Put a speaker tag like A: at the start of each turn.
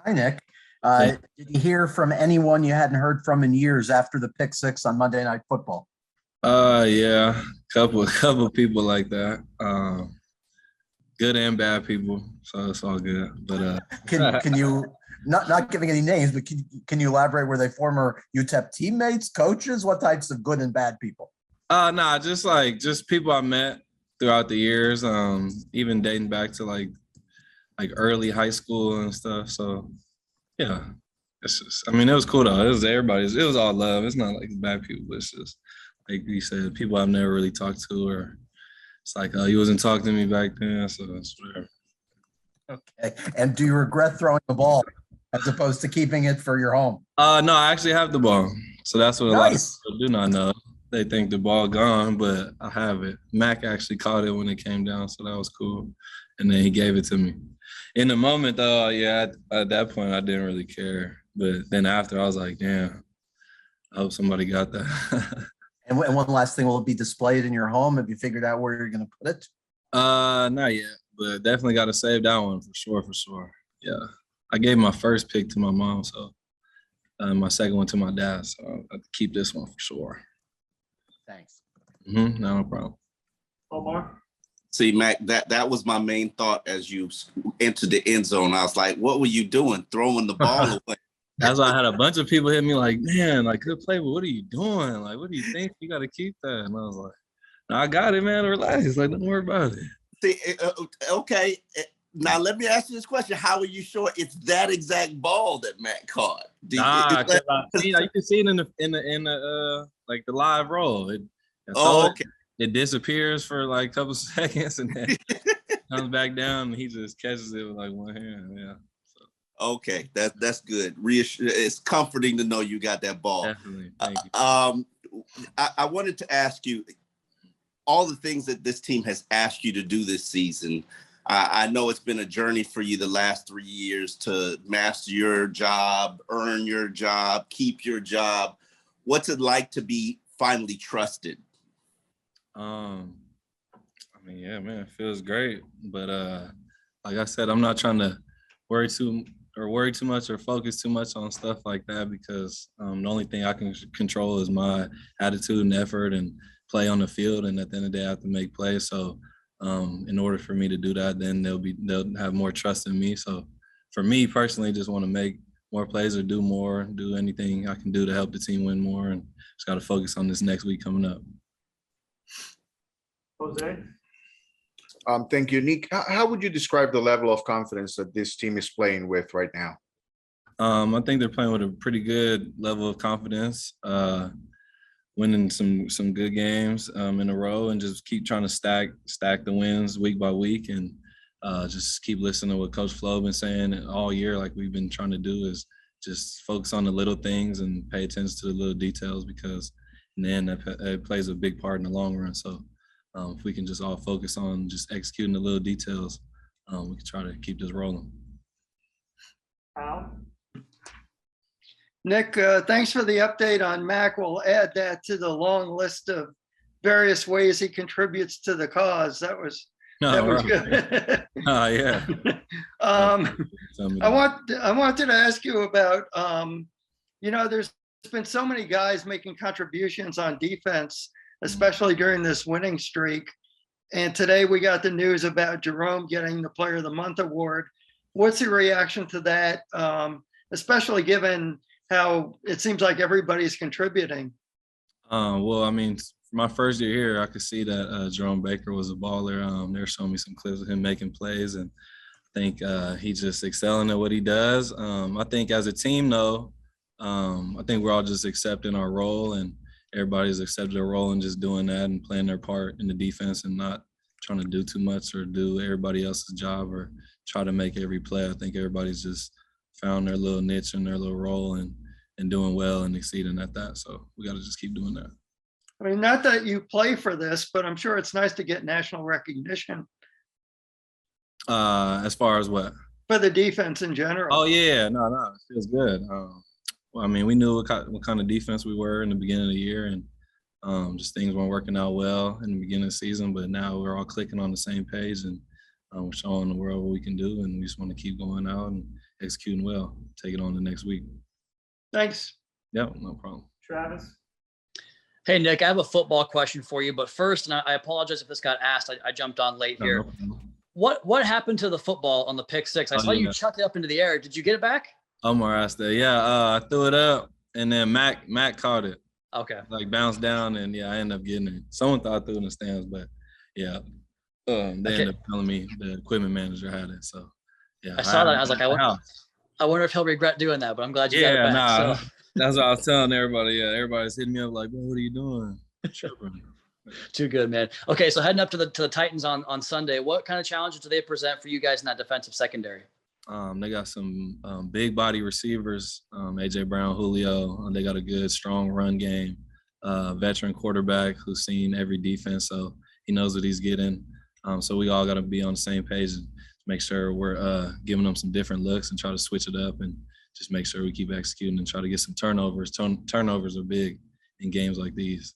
A: Hi, Nick.
B: Hey,
A: Did you hear from anyone you hadn't heard from in years after the pick six on Monday Night Football?
B: yeah, couple people like that. Good and bad people, so it's all good. But
A: Can you not giving any names, but can you elaborate? Were they former UTEP teammates, coaches? What types of good and bad people?
B: nah, just people I met throughout the years. Even dating back to like early high school and stuff. So yeah, it's just. I mean, it was cool though. It was everybody's. It was all love. It's not like bad people. It's just like you said, people I've never really talked to, or it's like, oh, you wasn't talking to me back then, so it's whatever.
A: Okay. And do you regret throwing the ball as opposed to keeping it for your home?
B: No, I actually have the ball. So that's what a lot of
A: Nice.
B: people do not know. They think the ball gone, but I have it. Mac actually caught it when it came down, so that was cool. And then he gave it to me. In the moment, though, yeah, at that point, I didn't really care. But then after, I was like, damn, I hope somebody got that.
A: And one last thing, will it be displayed in your home? Have you figured out where you're going to put it?
B: Not yet, but definitely got to save that one for sure, for sure. Yeah. I gave my first pick to my mom, so my second one to my dad, so I'll have to keep this one for sure.
A: Thanks.
B: No problem.
C: Omar?
D: See, Mac, that was my main thought as you entered the end zone. I was like, what were you doing? Throwing the ball away.
B: That's why I had a bunch of people hit me like, man, like, good play, but what are you doing? Like, what do you think? You got to keep that. And I was like, no, I got it, man. Relax. Like, don't worry about it.
D: See, okay. Now, let me ask you this question. How are you sure it's that exact ball that Matt caught?
B: You can see it in the like the live roll.
D: Okay.
B: It disappears for like a couple seconds and then comes back down and he just catches it with like one hand. Yeah.
D: Okay, that's good. It's comforting to know you got that ball.
B: Definitely. Thank you.
D: I wanted to ask you all the things that this team has asked you to do this season. I know it's been a journey for you the last 3 years to master your job, earn your job, keep your job. What's it like to be finally trusted?
B: I mean, yeah, man, it feels great. But like I said, I'm not trying to worry too much or focus too much on stuff like that because the only thing I can control is my attitude and effort and play on the field. And at the end of the day, I have to make plays. So in order for me to do that, then they'll have more trust in me. So for me personally, just want to make more plays or do anything I can do to help the team win more. And just got to focus on this next week coming up.
C: Jose?
E: Thank you, Nick. How would you describe the level of confidence that this team is playing with right now?
B: I think they're playing with a pretty good level of confidence, winning some good games in a row, and just keep trying to stack the wins week by week, and just keep listening to what Coach Flo been saying all year, like we've been trying to do, is just focus on the little things and pay attention to the little details because in the end, it plays a big part in the long run. So if we can just all focus on just executing the little details, we can try to keep this rolling.
C: Al?
F: Nick, thanks for the update on Mac. We'll add that to the long list of various ways he contributes to the cause. That was good.
B: Yeah.
F: I wanted to ask you about, there's been so many guys making contributions on defense, especially during this winning streak. And today we got the news about Jerome getting the Player of the Month award. What's your reaction to that, especially given how it seems like everybody's contributing?
B: Well, I mean, my first year here, I could see that Jerome Baker was a baller. They were showing me some clips of him making plays, and I think he's just excelling at what he does. I think as a team, though, I think we're all just accepting our role, and everybody's accepted their role and just doing that and playing their part in the defense and not trying to do too much or do everybody else's job or try to make every play. I think everybody's just found their little niche and their little role and doing well and exceeding at that. So we got to just keep doing that.
F: I mean, not that you play for this, but I'm sure it's nice to get national recognition.
B: As far as what?
F: For the defense in general.
B: Oh, yeah. No, it feels good. Well, I mean, we knew what kind of defense we were in the beginning of the year, and just things weren't working out well in the beginning of the season, but now we're all clicking on the same page and we're showing the world what we can do, and we just want to keep going out and executing well, take it on the next week.
F: Thanks.
B: Yep, no problem.
C: Travis?
G: Hey, Nick, I have a football question for you, but first, and I apologize if this got asked. I jumped on late
B: No,
G: here.
B: no problem.
G: What happened to the football on the pick six? I saw you chuck it up into the air. Did you get it back?
B: Omar asked that. Yeah, I threw it up, and then Mac caught it.
G: Okay.
B: Like bounced down, and I ended up getting it. Someone thought I threw it in the stands, but they ended up telling me the equipment manager had it. So yeah,
G: I saw that. I was like, I wonder if he'll regret doing that, but I'm glad you got it back.
B: Nah,
G: So.
B: that's what I was telling everybody. Yeah, everybody's hitting me up like, "Bro, what are you doing?"
G: Too good, man. Okay, so heading up to the Titans on Sunday, what kind of challenges do they present for you guys in that defensive secondary?
B: They got some big body receivers, AJ Brown, Julio. They got a good, strong run game. Veteran quarterback who's seen every defense, so he knows what he's getting. So we all got to be on the same page and make sure we're giving them some different looks and try to switch it up and just make sure we keep executing and try to get some turnovers. Turnovers are big in games like these.